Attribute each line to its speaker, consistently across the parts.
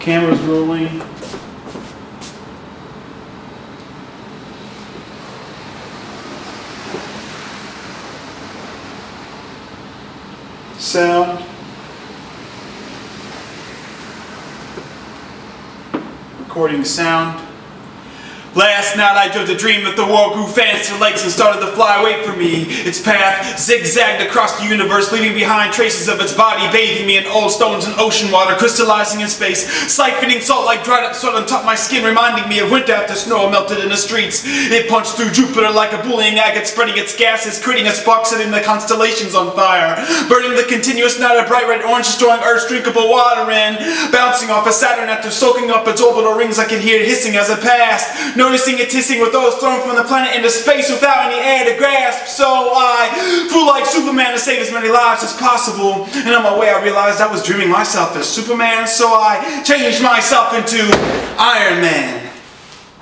Speaker 1: Camera's rolling. Sound. Recording sound. Last night I dreamt a dream that the world grew faster legs and started to fly away from me. Its path zigzagged across the universe, leaving behind traces of its body, bathing me in old stones and ocean water, crystallizing in space, siphoning salt like dried up sweat on top of my skin, reminding me of winter after snow melted in the streets. It punched through Jupiter like a bullying agate, spreading its gases, creating a spark, setting the constellations on fire, burning the continuous night of bright red orange, destroying Earth's drinkable water in, bouncing off of Saturn after soaking up its orbital rings. I could hear it hissing as it passed, noticing it hissing with those thrown from the planet into space without any air to grasp. So I flew like Superman to save as many lives as possible. And on my way I realized I was dreaming myself as Superman, so I changed myself into Iron Man.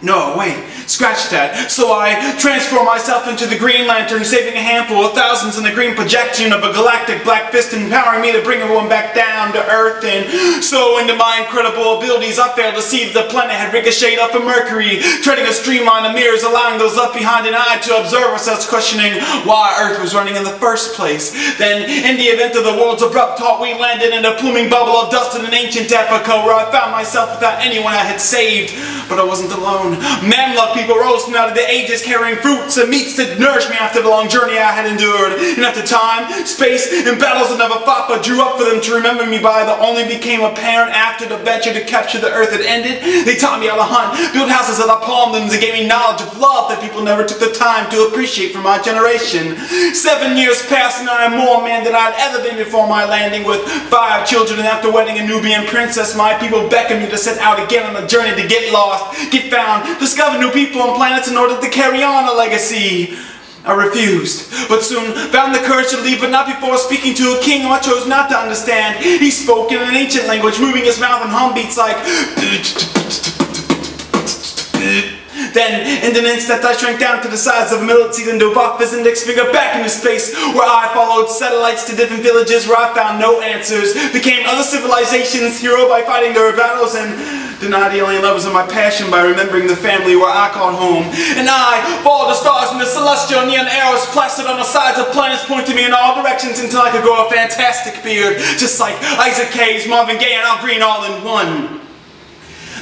Speaker 1: No, wait, scratch that. So I transformed myself into the Green Lantern, saving a handful of thousands in the green projection of a galactic black fist, empowering me to bring everyone back down to Earth. And so into my incredible abilities, I failed to see that the planet had ricocheted off of Mercury, treading a streamline of mirrors, allowing those left behind an eye to observe ourselves, questioning why Earth was running in the first place. Then, in the event of the world's abrupt halt, we landed in a pluming bubble of dust in an ancient Africa, where I found myself without anyone I had saved. But I wasn't alone. Man-love people rose from out of the ages, carrying fruits and meats to nourish me after the long journey I had endured. And after time, space, and battles I never fought but drew up for them to remember me by, that only became apparent after the venture to capture the Earth had ended. They taught me how to hunt, build houses that I palmed them, and gave me knowledge of love that people never took the time to appreciate from my generation. 7 years passed and I am more man than I had ever been before my landing, with 5 children, and after wedding a Nubian princess, my people beckoned me to set out again on a journey to get lost, get found, discover new people and planets in order to carry on a legacy. I refused, but soon found the courage to leave, but not before speaking to a king who I chose not to understand. He spoke in an ancient language, moving his mouth in hum beats like Then, in an instant, I shrank down to the size of a millipede and dove off his index finger back into space, where I followed satellites to different villages where I found no answers, became other civilizations' hero by fighting their battles, and denied the alien lovers of my passion by remembering the family where I called home. And I followed the stars in the celestial neon arrows plastered on the sides of planets, pointing me in all directions until I could grow a fantastic beard, just like Isaac Hayes, Marvin Gaye, and Al Green all in one.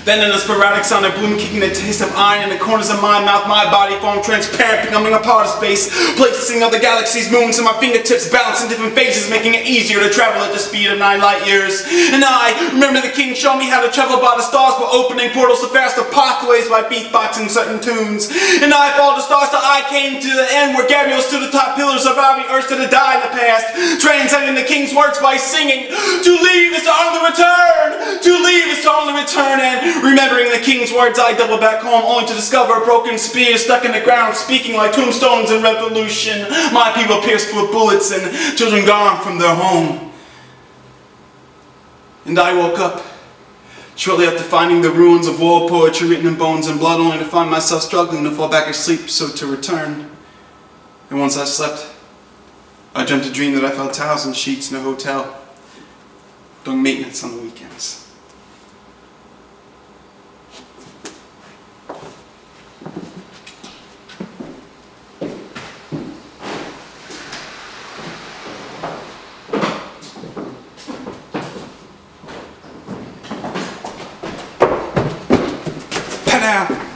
Speaker 1: Then in a sporadic sound of bloom, kicking the taste of iron in the corners of my mouth, my body formed transparent, becoming a part of space, placing other galaxies, moons, and my fingertips balanced in different phases, making it easier to travel at the speed of 9 light years. And I remember the king showed me how to travel by the stars by opening portals to faster pathways by beatboxing certain tunes. And I followed the stars till I came to the end, where Gabriel stood atop pillars surviving Earth that had died in the past, translating the king's words by singing, "To leave is to only return, to leave is to only return." And remembering the king's words, I doubled back home, only to discover a broken spear stuck in the ground, speaking like tombstones in revolution. My people pierced with bullets and children gone from their home. And I woke up shortly after finding the ruins of war poetry written in bones and blood, only to find myself struggling to fall back asleep, so to return. And once I slept, I dreamt a dream that I felt towels and sheets in a hotel, doing maintenance on the weekends. Now.